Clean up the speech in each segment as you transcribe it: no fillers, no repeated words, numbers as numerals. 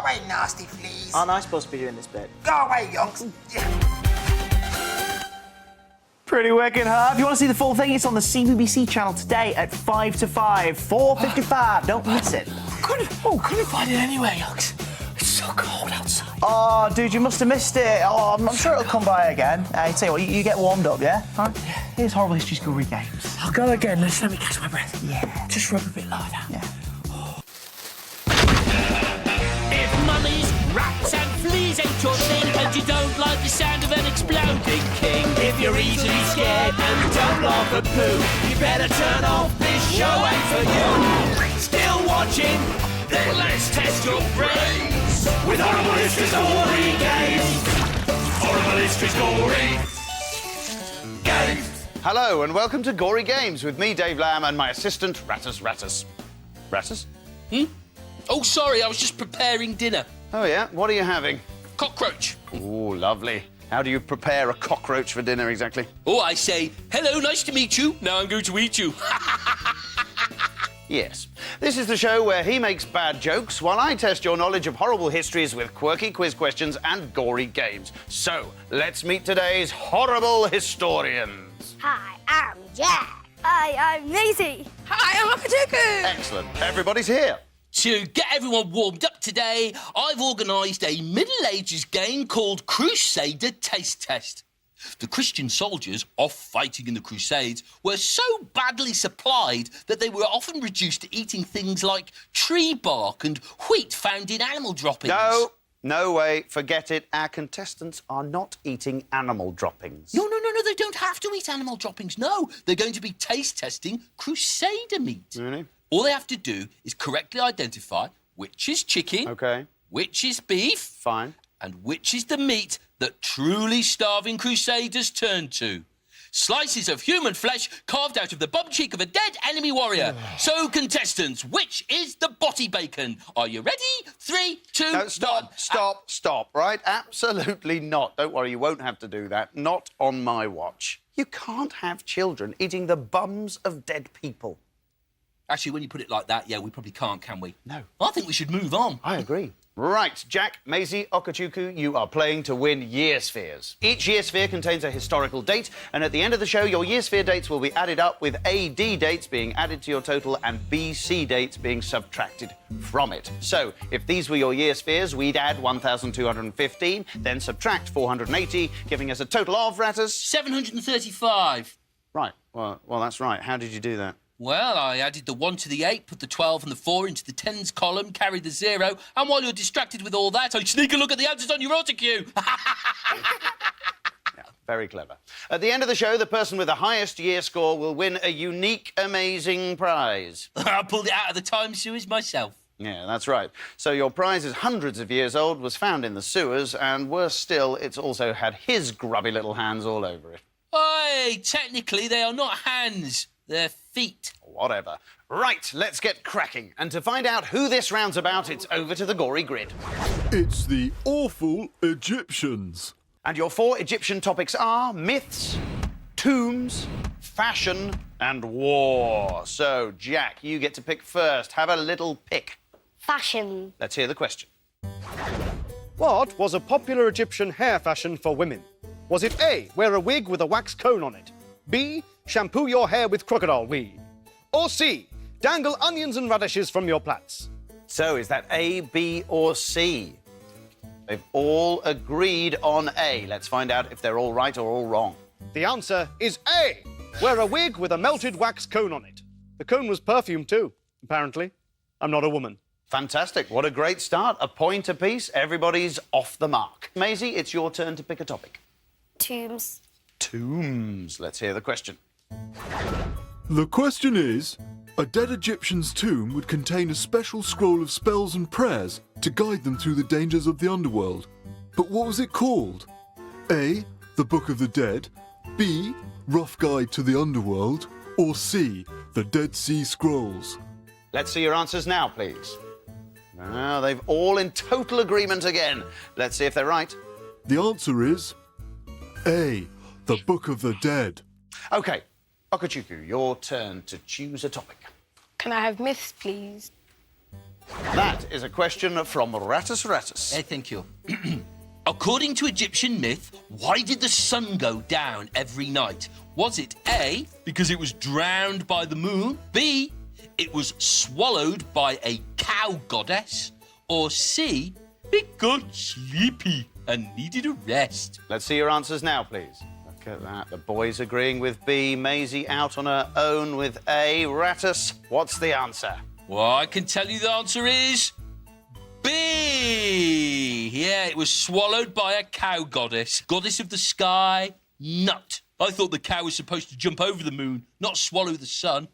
away, nasty fleas. Aren't I supposed to be doing this bit? Go away, yonks. Pretty wicked, huh? If you want to see the full thing, it's on the CBBC channel today at 5 to 5, 4:55. Don't miss it. Couldn't find it anywhere, yonks. It's so cold outside. Oh, dude, you must have missed it. Oh, I'm sure it'll come by again. Hey, tell you what, you get warmed up, yeah? Huh? Here's Horrible History's Gory Games. I'll go again. Let me catch my breath. Yeah. Just rub a bit like that. Yeah. If mummies, rats and fleas ain't your thing and you don't like the sound of an exploding king, if you're easily scared and don't laugh at poo, you better turn off this show ain't for you. Still watching? Then let's test your brains with Horrible History's Gory Games. Horrible History's Gory Games. Hello and welcome to Gory Games with me, Dave Lamb, and my assistant, Rattus. Rattus? Oh, sorry, I was just preparing dinner. Oh, yeah? What are you having? Cockroach. Oh, lovely. How do you prepare a cockroach for dinner exactly? Oh, I say, hello, nice to meet you. Now I'm going to eat you. Yes. This is the show where he makes bad jokes while I test your knowledge of horrible histories with quirky quiz questions and gory games. So, let's meet today's horrible historians. Hi, I'm Jack. Hi, I'm Maisie. Hi, I'm Akajuku. Excellent. Everybody's here. To get everyone warmed up today, I've organised a Middle Ages game called Crusader Taste Test. The Christian soldiers, off fighting in the Crusades, were so badly supplied that they were often reduced to eating things like tree bark and wheat found in animal droppings. No way. Forget it. Our contestants are not eating animal droppings. No, they don't have to eat animal droppings, no. They're going to be taste testing Crusader meat. Really? All they have to do is correctly identify which is chicken, OK. which is beef, Fine. and which is the meat that truly starving Crusaders turned to. Slices of human flesh carved out of the bum cheek of a dead enemy warrior. So, contestants, which is the body bacon? Are you ready? 3, 2, No, 1. stop, right? Absolutely not. Don't worry, you won't have to do that. Not on my watch. You can't have children eating the bums of dead people. Actually, when you put it like that, yeah, we probably can't, can we? No. I think we should move on. I agree. Right, Jack, Maisie, Okachuku, you are playing to win year spheres. Each year sphere contains a historical date, and at the end of the show, your year sphere dates will be added up, with AD dates being added to your total and BC dates being subtracted from it. So, if these were your year spheres, we'd add 1,215, then subtract 480, giving us a total of, Rattus? 735. Right, well, that's right. How did you do that? Well, I added the 1 to the 8, put the 12 and the 4 into the tens column, carried the 0, and while you're distracted with all that, I sneak a look at the answers on your autocue. Yeah, very clever. At the end of the show, the person with the highest year score will win a unique, amazing prize. I pulled it out of the time sewers myself. Yeah, that's right. So your prize is hundreds of years old, was found in the sewers, and worse still, it's also had his grubby little hands all over it. Oi, technically they are not hands, they're feet. Whatever. Right, let's get cracking. And to find out who this round's about, it's over to the gory grid. It's the awful Egyptians. And your 4 Egyptian topics are myths, tombs, fashion, and war. So, Jack, you get to pick first. Have a little pick. Fashion. Let's hear the question. What was a popular Egyptian hair fashion for women? Was it A, wear a wig with a wax cone on it? B, shampoo your hair with crocodile weed? Or C, dangle onions and radishes from your plaits? So, is that A, B, or C? They've all agreed on A. Let's find out if they're all right or all wrong. The answer is A, wear a wig with a melted wax cone on it. The cone was perfume too, apparently. I'm not a woman. Fantastic. What a great start. A point apiece. Everybody's off the mark. Maisie, it's your turn to pick a topic. Tombs. Tombs. Let's hear the question. The question is, a dead Egyptian's tomb would contain a special scroll of spells and prayers to guide them through the dangers of the underworld. But what was it called? A, the Book of the Dead, B, Rough Guide to the Underworld, or C, the Dead Sea Scrolls? Let's see your answers now, please. Now, they've all in total agreement again. Let's see if they're right. The answer is A, the Book of the Dead. OK, Okachuku, your turn to choose a topic. Can I have myths, please? That is a question from Ratus Ratus. Thank you. According to Egyptian myth, why did the sun go down every night? Was it A, because it was drowned by the moon? B, it was swallowed by a cow goddess? Or C, it got sleepy and needed a rest? Let's see your answers now, please. Look at that. The boys agreeing with B. Maisie out on her own with A. Ratus, what's the answer? Well, I can tell you the answer is B. Yeah, it was swallowed by a cow goddess. Goddess of the sky, nut. I thought the cow was supposed to jump over the moon, not swallow the sun.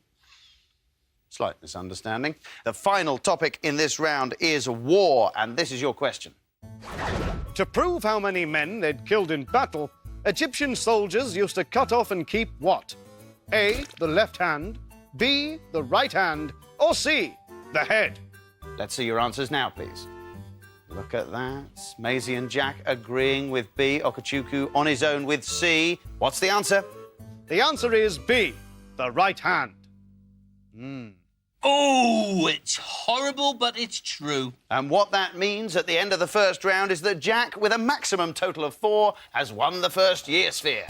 Slight misunderstanding. The final topic in this round is war, and this is your question. To prove how many men they'd killed in battle, Egyptian soldiers used to cut off and keep what? A, the left hand, B, the right hand, or C, the head? Let's see your answers now, please. Look at that. Maisie and Jack agreeing with B. Okachuku on his own with C. What's the answer? The answer is B, the right hand. Oh, it's horrible, but it's true. And what that means at the end of the first round is that Jack, with a maximum total of 4, has won the first year sphere.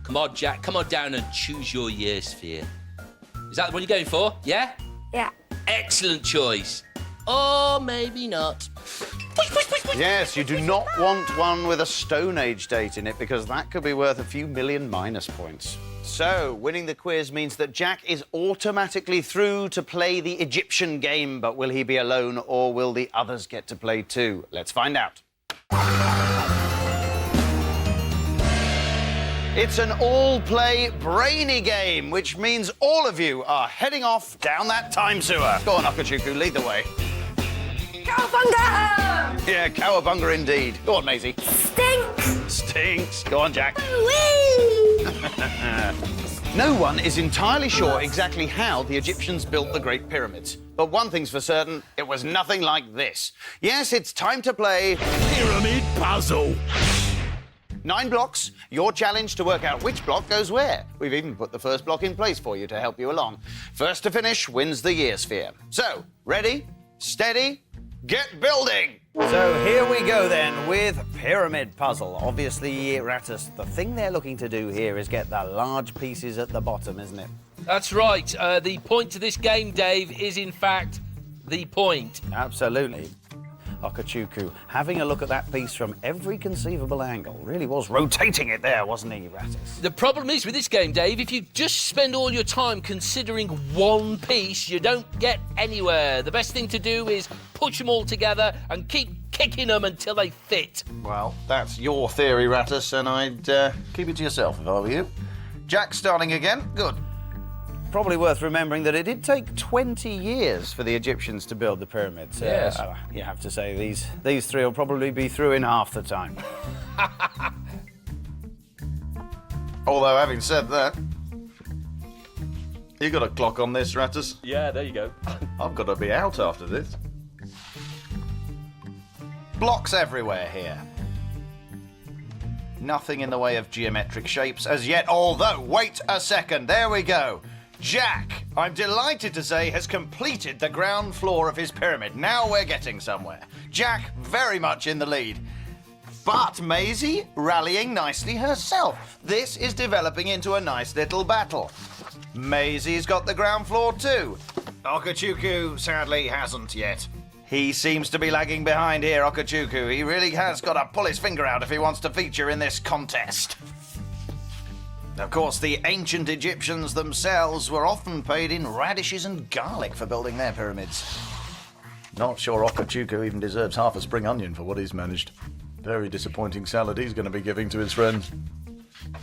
Come on, Jack, come on down and choose your year sphere. Is that the one you're going for? Yeah? Yeah. Excellent choice. Or maybe not. Yes, you do not want one with a Stone Age date in it because that could be worth a few million minus points. So, winning the quiz means that Jack is automatically through to play the Egyptian game, but will he be alone or will the others get to play too? Let's find out. It's an all-play brainy game, which means all of you are heading off down that time sewer. Go on, Okachuku, lead the way. Cowabunga! Yeah, cowabunga indeed. Go on, Maisie. Stinks! Stinks. Go on, Jack. Whee! No one is entirely sure exactly how the Egyptians built the Great Pyramids. But one thing's for certain, it was nothing like this. Yes, it's time to play Pyramid Puzzle. 9 blocks, your challenge to work out which block goes where. We've even put the first block in place for you to help you along. First to finish wins the year sphere. So, ready, steady, get building! So here we go then with Pyramid Puzzle. Obviously, Ratus, the thing they're looking to do here is get the large pieces at the bottom, isn't it? That's right. The point to this game, Dave, is in fact the point. Absolutely. Okachuku, having a look at that piece from every conceivable angle, really was rotating it there, wasn't he, Ratus? The problem is with this game, Dave, if you just spend all your time considering one piece, you don't get anywhere. The best thing to do is push them all together and keep kicking them until they fit. Well, that's your theory, Ratus, and I'd keep it to yourself if I were you. Jack starting again. Good. Probably worth remembering that it did take 20 years for the Egyptians to build the pyramids. Yes. You have to say these 3 will probably be through in half the time. Although, having said that, you got a clock on this, Ratus. Yeah, there you go. I've got to be out after this. Blocks everywhere here. Nothing in the way of geometric shapes as yet, although, wait a second, there we go. Jack, I'm delighted to say, has completed the ground floor of his pyramid. Now we're getting somewhere. Jack very much in the lead. But Maisie rallying nicely herself. This is developing into a nice little battle. Maisie's got the ground floor too. Okachuku sadly hasn't yet. He seems to be lagging behind here, Okachuku. He really has got to pull his finger out if he wants to feature in this contest. Of course, the ancient Egyptians themselves were often paid in radishes and garlic for building their pyramids. Not sure Okachuku even deserves half a spring onion for what he's managed. Very disappointing salad he's going to be giving to his friends.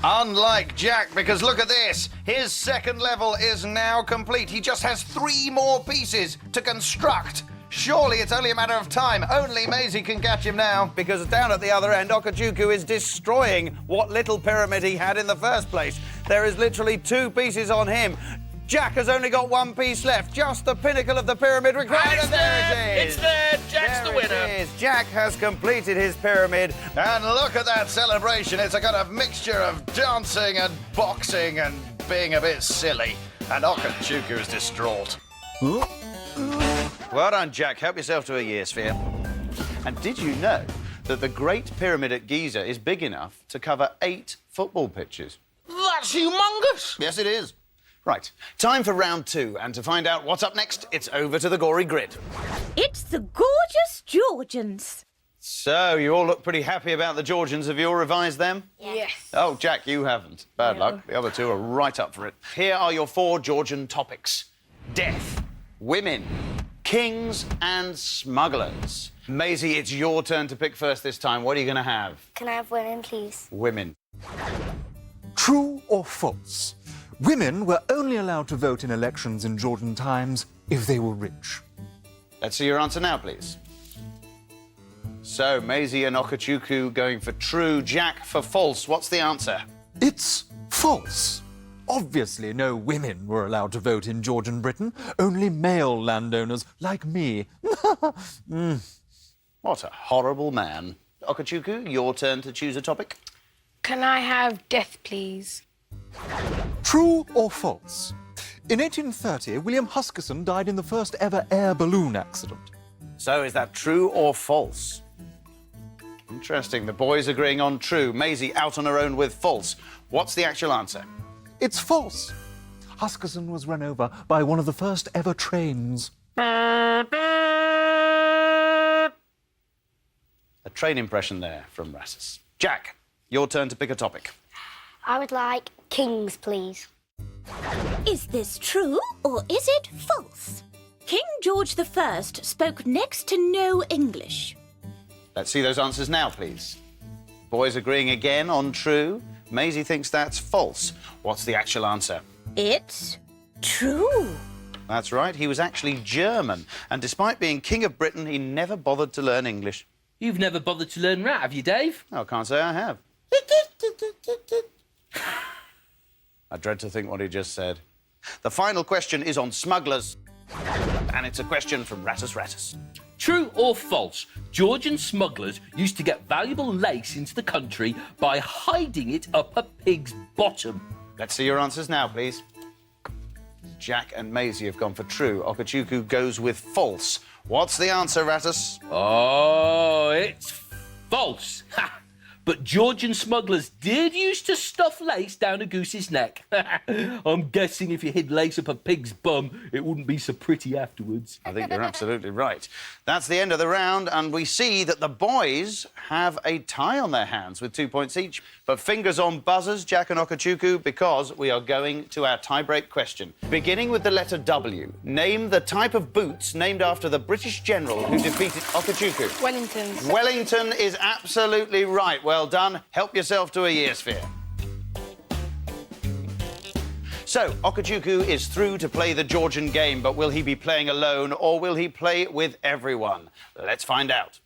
Unlike Jack, because look at this. His second level is now complete. He just has 3 more pieces to construct. Surely it's only a matter of time. Only Maisie can catch him now. Because down at the other end, Okachuku is destroying what little pyramid he had in the first place. There is literally 2 pieces on him. Jack has only got 1 piece left, just the pinnacle of the pyramid required. And there it is. It's there. Jack's the winner. It is. Jack has completed his pyramid. And look at that celebration. It's a kind of mixture of dancing and boxing and being a bit silly. And Okachuku is distraught. Well done, Jack. Help yourself to a year sphere. And did you know that the Great Pyramid at Giza is big enough to cover 8 football pitches? That's humongous. Yes, it is. Right, time for round 2, and to find out what's up next, it's over to the Gory grid. It's the gorgeous Georgians. So, you all look pretty happy about the Georgians. Have you all revised them? Yes. Oh, Jack, you haven't. Bad luck. The other 2 are right up for it. Here are your 4 Georgian topics. Death, women, kings and smugglers. Maisie, it's your turn to pick first this time. What are you going to have? Can I have women, please? Women. True or false? Women were only allowed to vote in elections in Georgian times if they were rich. Let's see your answer now, please. So, Maisie and Okachuku going for true, Jack for false. What's the answer? It's false. Obviously, no women were allowed to vote in Georgian Britain, only male landowners like me. What a horrible man. Okachuku, your turn to choose a topic. Can I have death, please? True or false? In 1830, William Huskisson died in the first ever air balloon accident. So, is that true or false? Interesting. The boys agreeing on true. Maisie out on her own with false. What's the actual answer? It's false. Huskisson was run over by one of the first ever trains. A train impression there from Rassus. Jack, your turn to pick a topic. I would like kings, please. Is this true or is it false? King George I spoke next to no English. Let's see those answers now, please. Boys agreeing again on true. Maisie thinks that's false. What's the actual answer? It's true. That's right. He was actually German. And despite being King of Britain, he never bothered to learn English. You've never bothered to learn rat, have you, Dave? Oh, I can't say I have. I dread to think what he just said. The final question is on smugglers. And it's a question from Rassus. True or false? Georgian smugglers used to get valuable lace into the country by hiding it up a pig's bottom. Let's see your answers now, please. Jack and Maisie have gone for true. Okachuku goes with false. What's the answer, Rassus? Oh, it's false. Ha! But Georgian smugglers did used to stuff lace down a goose's neck. I'm guessing if you hid lace up a pig's bum, it wouldn't be so pretty afterwards. I think you're absolutely right. That's the end of the round, and we see that the boys have a tie on their hands with 2 points each. But fingers on buzzers, Jack and Okachuku, because we are going to our tie-break question. Beginning with the letter W, name the type of boots named after the British general who defeated Okachuku. Wellingtons. Wellington is absolutely right. Well done. Help yourself to a year sphere. So, Okachuku is through to play the Georgian game, but will he be playing alone or will he play with everyone? Let's find out.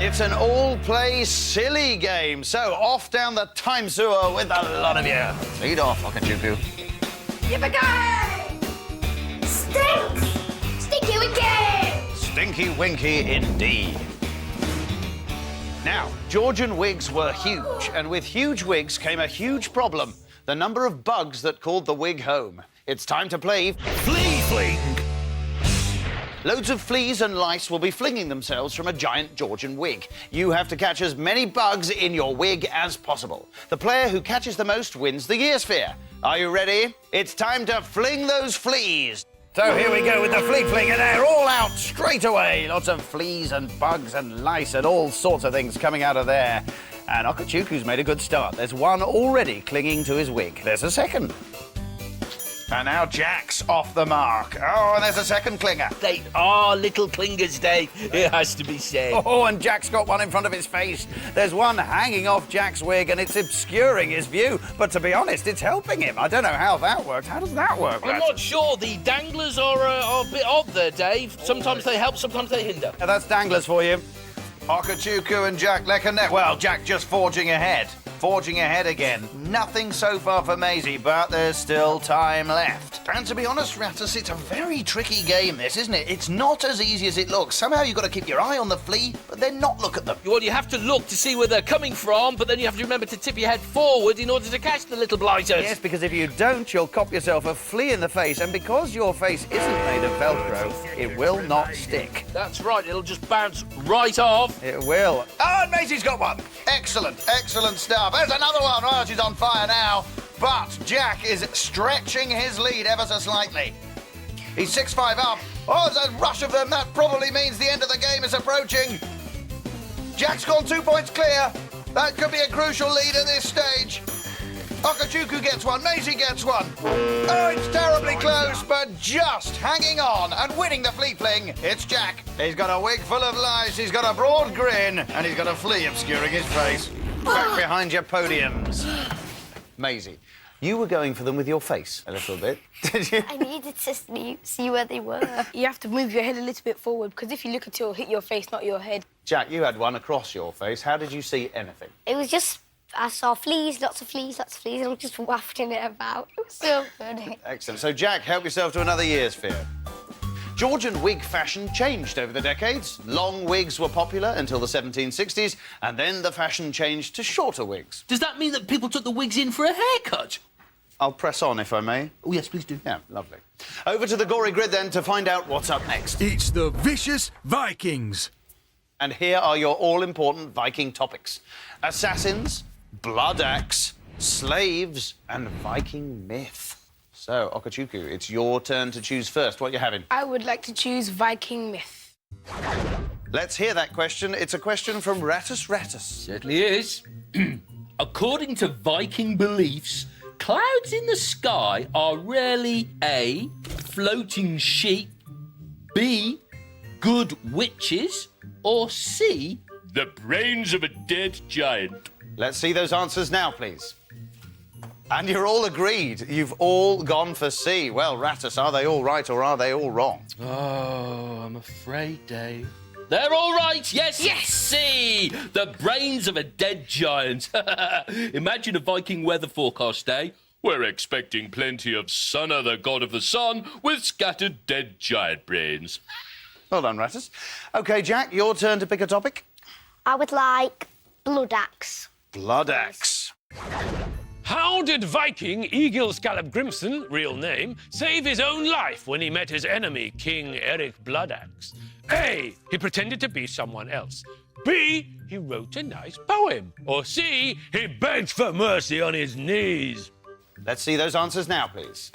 It's an all-play silly game, so off down the time sewer with a lot of you. Lead off, Okachuku. Yippee-ki! Stinks! Stinky winky! Stinky winky indeed. Now, Georgian wigs were huge, and with huge wigs came a huge problem. The number of bugs that called the wig home. It's time to play Flea Fling. Loads of fleas and lice will be flinging themselves from a giant Georgian wig. You have to catch as many bugs in your wig as possible. The player who catches the most wins the year sphere. Are you ready? It's time to fling those fleas. So here we go with the flea fling, and they're all out straight away. Lots of fleas and bugs and lice and all sorts of things coming out of there. And Okachuku's made a good start. There's one already clinging to his wig. There's a second. And now Jack's off the mark. Oh, and there's a second clinger. They are little clingers, Dave. It has to be said. Oh, and Jack's got one in front of his face. There's one hanging off Jack's wig, and it's obscuring his view. But to be honest, it's helping him. I don't know how that works. How does that work? I'm not sure. The danglers are a bit odd there, Dave. Sometimes they help, sometimes they hinder. That's danglers for you. Okachuku and Jack neck and neck. Well, Jack just forging ahead. forging ahead again. Nothing so far for Maisie, but there's still time left. And to be honest, Rattus, it's a very tricky game, this, isn't it? It's not as easy as it looks. Somehow you've got to keep your eye on the flea, but then not look at them. Well, you have to look to see where they're coming from, but then you have to remember to tip your head forward in order to catch the little blighters. Yes, because if you don't, you'll cop yourself a flea in the face, and because your face isn't made of Velcro, it will not stick. That's right, it'll just bounce right off. It will. Oh, and Maisie's got one. Excellent, excellent stuff. There's another one. Oh, she's on fire now. But Jack is stretching his lead ever so slightly. He's 6-5 up. Oh, there's a rush of them. That probably means the end of the game is approaching. Jack's gone 2 points clear. That could be a crucial lead at this stage. Okachuku gets one, Maisie gets one. Oh, it's terribly close, but just hanging on and winning the flea fling. It's Jack. He's got a wig full of lice, he's got a broad grin, and he's got a flea obscuring his face. Back behind your podiums. Maisie, you were going for them with your face a little bit, did you? I needed to see where they were. You have to move your head a little bit forward, because if you look at it, it'll hit your face, not your head. Jack, you had one across your face. How did you see anything? It was just, I saw fleas, lots of fleas, and I'm just wafting it about. It was so funny. Excellent. So, Jack, help yourself to another year's fear. Georgian wig fashion changed over the decades. Long wigs were popular until the 1760s, and then the fashion changed to shorter wigs. Does that mean that people took the wigs in for a haircut? I'll press on, if I may. Oh, yes, please do. Yeah, lovely. Over to the Gory grid, then, to find out what's up next. It's the vicious Vikings. And here are your all-important Viking topics. Assassins, blood axe, slaves, and Viking myth. So, Okachuku, it's your turn to choose first. What are you having? I would like to choose Viking myth. Let's hear that question. It's a question from Rattus Rattus. Certainly is. According to Viking beliefs, clouds in the sky are rarely A, floating sheep, B, good witches, or C, the brains of a dead giant. Let's see those answers now, please. And you're all agreed. You've all gone for C. Well, Rattus, are they all right or are they all wrong? Oh, I'm afraid, Dave. They're all right, yes! Yes! C! The brains of a dead giant. Imagine a Viking weather forecast day. We're expecting plenty of Sunna, the god of the sun, with scattered dead giant brains. Well done, Rattus. OK, Jack, your turn to pick a topic. I would like blood axe. Blood axe. How did Viking Egil Skallagrimson, real name, save his own life when he met his enemy, King Eric Bloodaxe? A, he pretended to be someone else. B, he wrote a nice poem. Or C, he begged for mercy on his knees. Let's see those answers now, please.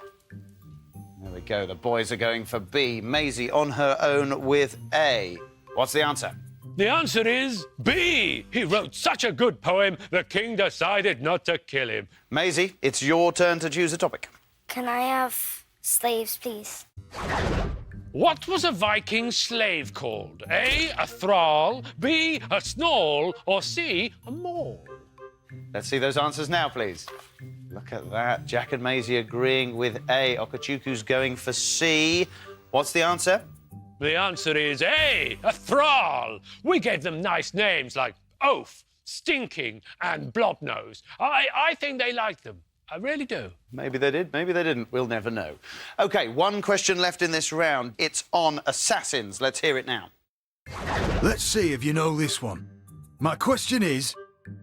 There we go. The boys are going for B. Maisie on her own with A. What's the answer? The answer is B. He wrote such a good poem, the king decided not to kill him. Maisie, it's your turn to choose a topic. Can I have slaves, please? What was a Viking slave called? A, a thrall, B, a snall, or C, a maul? Let's see those answers now, please. Look at that. Jack and Maisie agreeing with A. Okachuku's going for C. What's the answer? The answer is A, a thrall. We gave them nice names like Oaf, Stinking, and Blobnose. I think they liked them. I really do. Maybe they did, maybe they didn't. We'll never know. OK, one question left in this round. It's on assassins. Let's hear it now. Let's see if you know this one. My question is,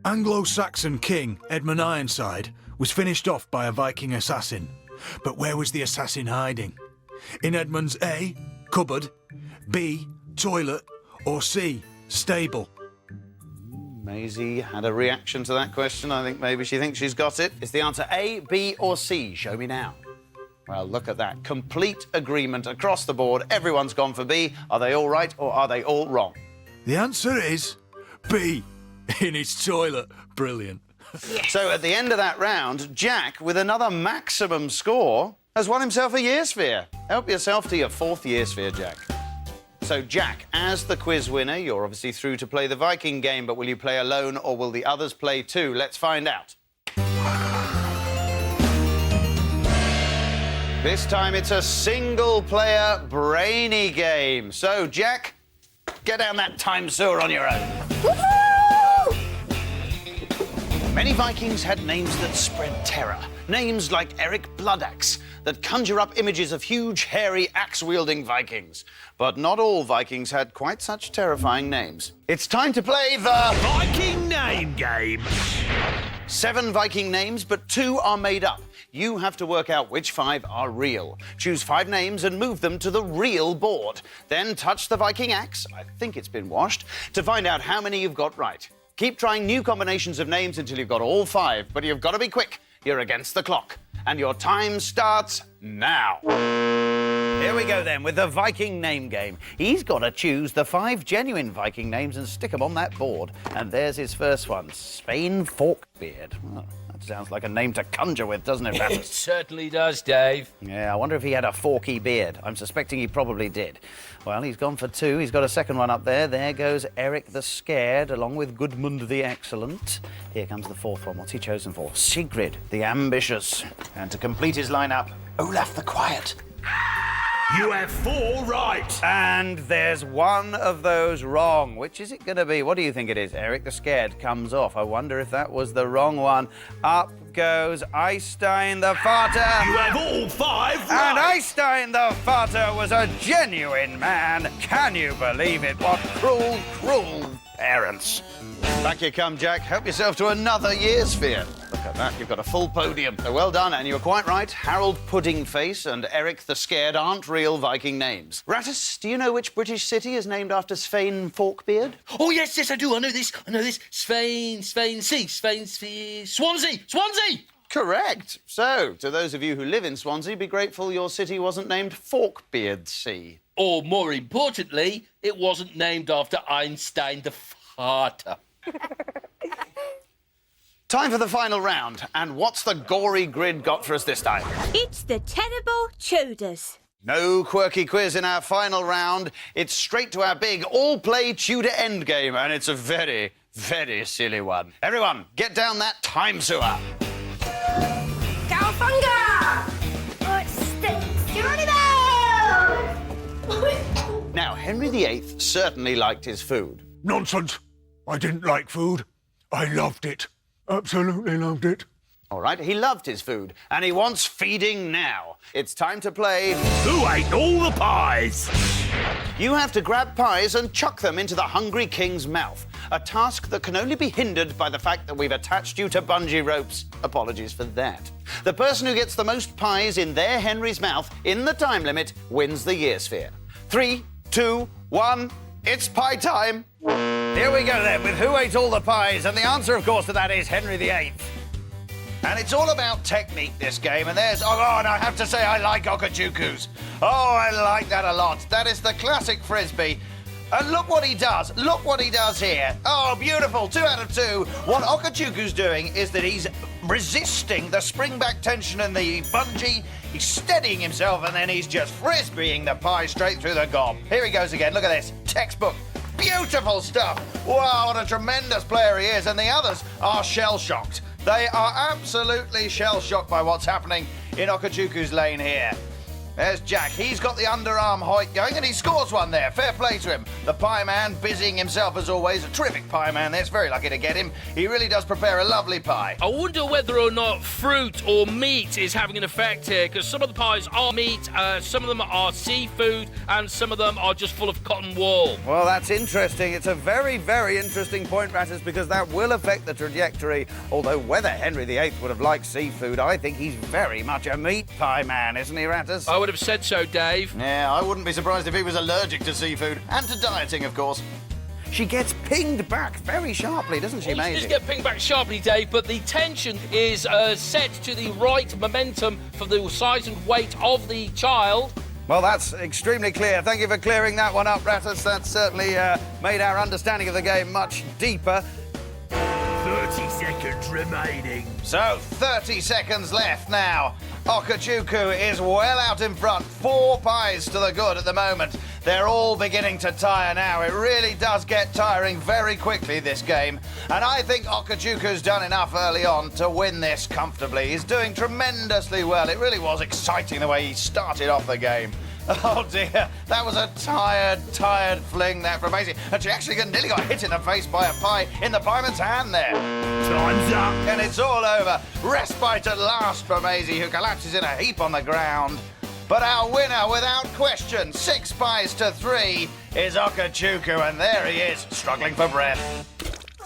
Anglo-Saxon king Edmund Ironside was finished off by a Viking assassin. But where was the assassin hiding? In Edmund's A, cupboard, B, toilet, or C, stable? Maisie had a reaction to that question. I think maybe she thinks she's got it. Is the answer A, B, or C? Show me now. Well, look at that. Complete agreement across the board. Everyone's gone for B. Are they all right or are they all wrong? The answer is B, in his toilet. Brilliant. Yes. So at the end of that round, Jack, with another maximum score, has won himself a year sphere. Help yourself to your 4th year sphere, Jack. So, Jack, as the quiz winner, you're obviously through to play the Viking game, but will you play alone or will the others play too? Let's find out. This time it's a single-player brainy game. So, Jack, get down that time sewer on your own. Woohoo! Many Vikings had names that spread terror. Names like Eric Bloodaxe that conjure up images of huge, hairy, axe-wielding Vikings. But not all Vikings had quite such terrifying names. It's time to play the Viking name game. 7 Viking names, but 2 are made up. You have to work out which 5 are real. Choose 5 names and move them to the real board. Then touch the Viking axe, I think it's been washed, to find out how many you've got right. Keep trying new combinations of names until you've got all 5, but you've got to be quick. You're against the clock. And your time starts now. Here we go then with the Viking name game. He's got to choose the 5 genuine Viking names and stick them on that board. And there's his first one, Svein Forkbeard. Well, that sounds like a name to conjure with, doesn't it, Rattles? It certainly does, Dave. Yeah, I wonder if he had a forky beard. I'm suspecting he probably did. Well, he's gone for 2. He's got a second one up there. There goes Eric the Scared, along with Gudmund the Excellent. Here comes the 4th one. What's he chosen for? Sigrid the Ambitious. And to complete his lineup, Olaf the Quiet. You have 4 right. And there's one of those wrong. Which is it going to be? What do you think it is? Eric the Scared comes off. I wonder if that was the wrong one. Up goes Eystein the Farter. You have all 5 right. And Eystein the Farter was a genuine man. Can you believe it? What cruel, cruel parents. Back you come, Jack. Help yourself to another year sphere. Look at that, you've got a full podium. So well done, and you're quite right. Harold Puddingface and Eric the Scared aren't real Viking names. Rattus, do you know which British city is named after Svein Forkbeard? Oh, yes, I do. I know this. Swansea. Correct. So, to those of you who live in Swansea, be grateful your city wasn't named Forkbeardsea. Or, more importantly, it wasn't named after Einstein the Farter. Time for the final round. And what's the gory grid got for us this time? It's the terrible Tudors. No quirky quiz in our final round. It's straight to our big all-play Tudor endgame, and it's a very, very silly one. Everyone, get down that time sewer. Cowabunga! Now, Henry VIII certainly liked his food. Nonsense. I didn't like food. I loved it. Absolutely loved it. All right, he loved his food, and he wants feeding now. It's time to play... Who ate all the pies? You have to grab pies and chuck them into the hungry king's mouth. A task that can only be hindered by the fact that we've attached you to bungee ropes. Apologies for that. The person who gets the most pies in their Henry's mouth in the time limit wins the year sphere. 3, 2, 1, it's pie time. Here we go then with who ate all the pies, and the answer, of course, to that is Henry VIII. And it's all about technique, this game, and there's... Oh, and I have to say I like Okajuku's. Oh, I like that a lot. That is the classic Frisbee. And look what he does. Look what he does here. Oh, beautiful. 2 out of 2. What Okajuku's doing is that he's resisting the spring-back tension in the bungee. He's steadying himself, and then he's just frisbeeing the pie straight through the gob. Here he goes again. Look at this. Textbook. Beautiful stuff. Wow, what a tremendous player he is. And the others are shell-shocked. They are absolutely shell-shocked by what's happening in Okajuku's lane here. There's Jack. He's got the underarm hoik going, and he scores one there. Fair play to him. The pie man busying himself as always. A terrific pie man there. It's very lucky to get him. He really does prepare a lovely pie. I wonder whether or not fruit or meat is having an effect here, because some of the pies are meat, some of them are seafood, and some of them are just full of cotton wool. Well, that's interesting. It's a very, very interesting point, Rattus, because that will affect the trajectory. Although whether Henry VIII would have liked seafood, I think he's very much a meat pie man, isn't he, Rattus? I would have said so, Dave. Yeah, I wouldn't be surprised if he was allergic to seafood and to dieting, of course. She gets pinged back very sharply, doesn't she, Well, she Maisie? does get pinged back sharply, Dave, but the tension is set to the right momentum for the size and weight of the child. Well, that's extremely clear. Thank you for clearing that one up, Rattus. That's certainly made our understanding of the game much deeper. 30 seconds remaining. So, 30 seconds left now. Okajuku is well out in front. 4 pies to the good at the moment. They're all beginning to tire now. It really does get tiring very quickly, this game. And I think Okajuku's done enough early on to win this comfortably. He's doing tremendously well. It really was exciting the way he started off the game. Oh dear, that was a tired fling there from Maisie. And she actually nearly got hit in the face by a pie in the pieman's hand there. Time's up. And it's all over. Respite at last for Maisie, who collapses in a heap on the ground. But our winner, without question, 6 pies to 3, is Okachuku, and there he is, struggling for breath.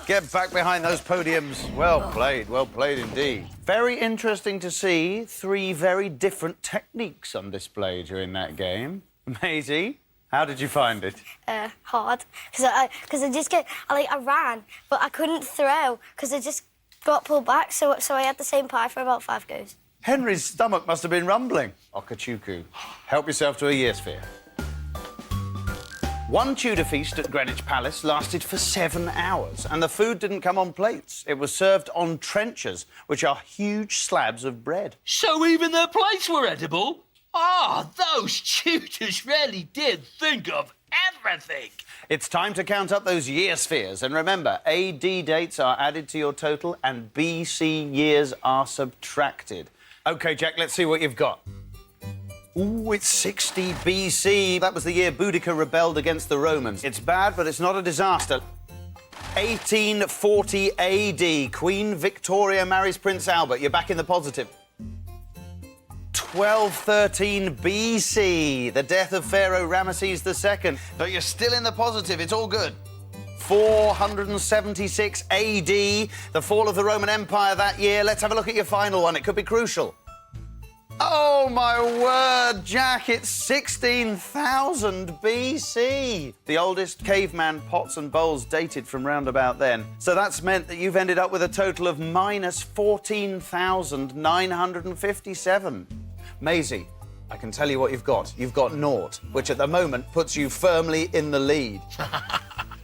Get back behind those podiums. Well played indeed. Very interesting to see 3 very different techniques on display during that game. Maisie, how did you find it? Hard, because I ran, but I couldn't throw because I just got pulled back, so I had the same pie for about 5 goes. Henry's stomach must have been rumbling. Okachuku, help yourself to a year sphere. One Tudor feast at Greenwich Palace lasted for 7 hours, and the food didn't come on plates. It was served on trenchers, which are huge slabs of bread. So even their plates were edible? Ah, those Tudors really did think of everything. It's time to count up those year spheres, and remember, AD dates are added to your total and BC years are subtracted. OK, Jack, let's see what you've got. Ooh, it's 60 BC. That was the year Boudica rebelled against the Romans. It's bad, but it's not a disaster. 1840 AD. Queen Victoria marries Prince Albert. You're back in the positive. 1213 BC. The death of Pharaoh Ramesses II. But you're still in the positive. It's all good. 476 AD. The fall of the Roman Empire that year. Let's have a look at your final one. It could be crucial. Oh, my word, Jack, it's 16,000 BC. The oldest caveman pots and bowls dated from round about then. So that's meant that you've ended up with a total of minus 14,957. Maisie, I can tell you what you've got. You've got naught, which at the moment puts you firmly in the lead.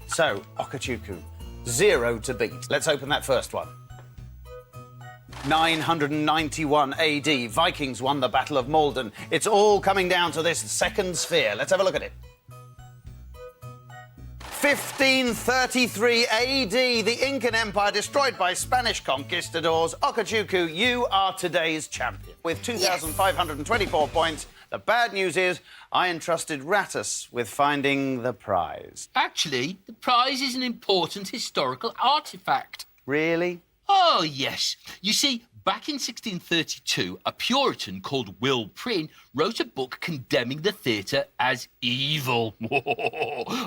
So, Okachuku, 0 to beat. Let's open that first one. 991 AD, Vikings won the Battle of Malden. It's all coming down to this second sphere. Let's have a look at it. 1533 AD, the Incan Empire destroyed by Spanish conquistadors. Okachuku, you are today's champion. With 2,524 points, the bad news is I entrusted Rattus with finding the prize. Actually, the prize is an important historical artifact. Really? Oh, yes. You see, back in 1632, a Puritan called Will Prynne wrote a book condemning the theatre as evil.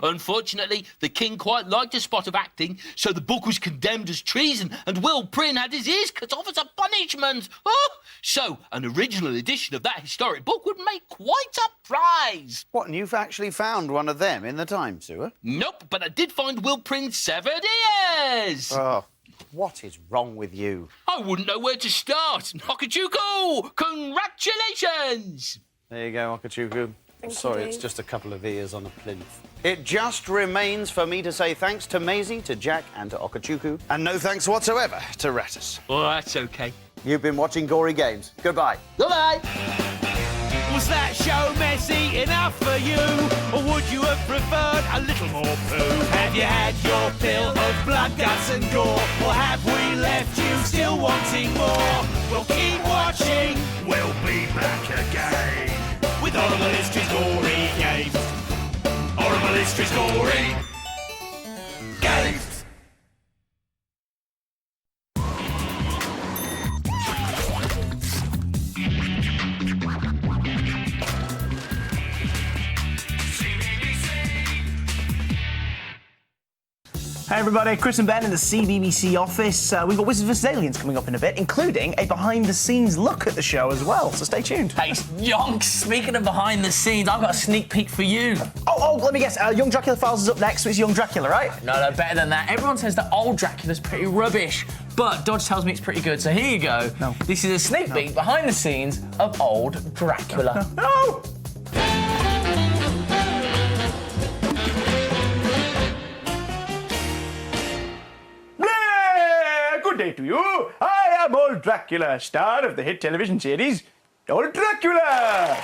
Unfortunately, the king quite liked a spot of acting, so the book was condemned as treason, and Will Prynne had his ears cut off as a punishment. So, an original edition of that historic book would make quite a prize. What, and you've actually found one of them in the time sewer? Nope, but I did find Will Prynne's severed ears. Oh. What is wrong with you? I wouldn't know where to start. Okachuku, congratulations! There you go, Okachuku. Sorry, it's just a couple of ears on a plinth. It just remains for me to say thanks to Maisie, to Jack and to Okachuku, and no thanks whatsoever to Rattus. Oh, that's OK. You've been watching Gory Games. Goodbye. Goodbye! Was that show messy enough for you? Or would you have preferred a little more poo? Have you had your fill of blood, guts and gore? Or have we left you still wanting more? Well, keep watching. We'll be back again with Horrible History's Gory Games. Horrible History's Gory Games. Hey everybody, Chris and Ben in the CBBC office. We've got Wizards vs Aliens coming up in a bit, including a behind-the-scenes look at the show as well, so stay tuned. Hey, Yonks, speaking of behind the scenes, I've got a sneak peek for you. Oh, let me guess, Young Dracula Files is up next, so it's Young Dracula, right? No, better than that. Everyone says that old Dracula's pretty rubbish, but Dodge tells me it's pretty good, so here you go. No. This is a sneak peek behind the scenes of old Dracula. No! Good day to you. I am old Dracula, star of the hit television series Old Dracula.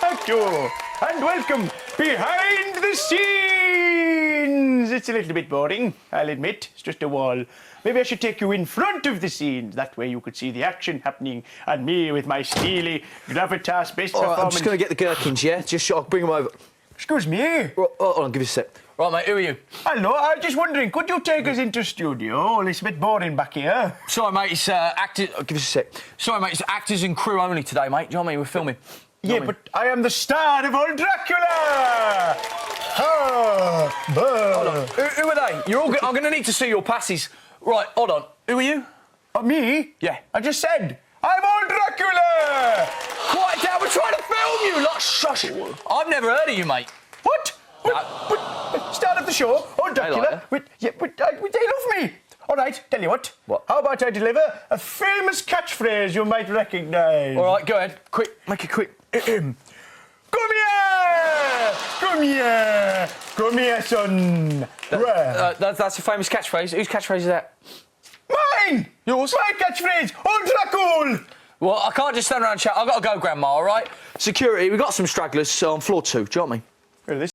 Thank you, and welcome behind the scenes. scenes, it's a little bit boring, I'll admit. It's just a wall. Maybe I should take you in front of the scenes. That way you could see the action happening and me with my steely, gravitas-based performance. I'm just going to get the gherkins, yeah? I'll bring them over. Excuse me? Hold on, give us a sec. Right, mate, who are you? Hello, I was just wondering, could you take us into studio? It's a bit boring back here. Sorry, mate, it's actors... give us a sec. Sorry, mate, it's actors and crew only today, mate. Do you know what I mean? We're filming. Yeah, but I am the star of old Dracula! Hold on. Who are they? You're all good. I'm going to need to see your passes. Right, hold on. Who are you? Me? Yeah. I just said, I'm old Dracula! Quiet down, we're trying to film you! Like, shush. I've never heard of you, mate. What? Start of the show, old Dracula. They love me. All right, tell you what. What? How about I deliver a famous catchphrase you might recognise? All right, go ahead. Quick, make it quick. Come here! Come here! Come here, son. That's a famous catchphrase. Whose catchphrase is that? Mine! Yours? My catchphrase, old Dracula! Well, I can't just stand around and chat. I've got to go, Grandma, all right? Security, we've got some stragglers on floor 2. Do you know what I mean?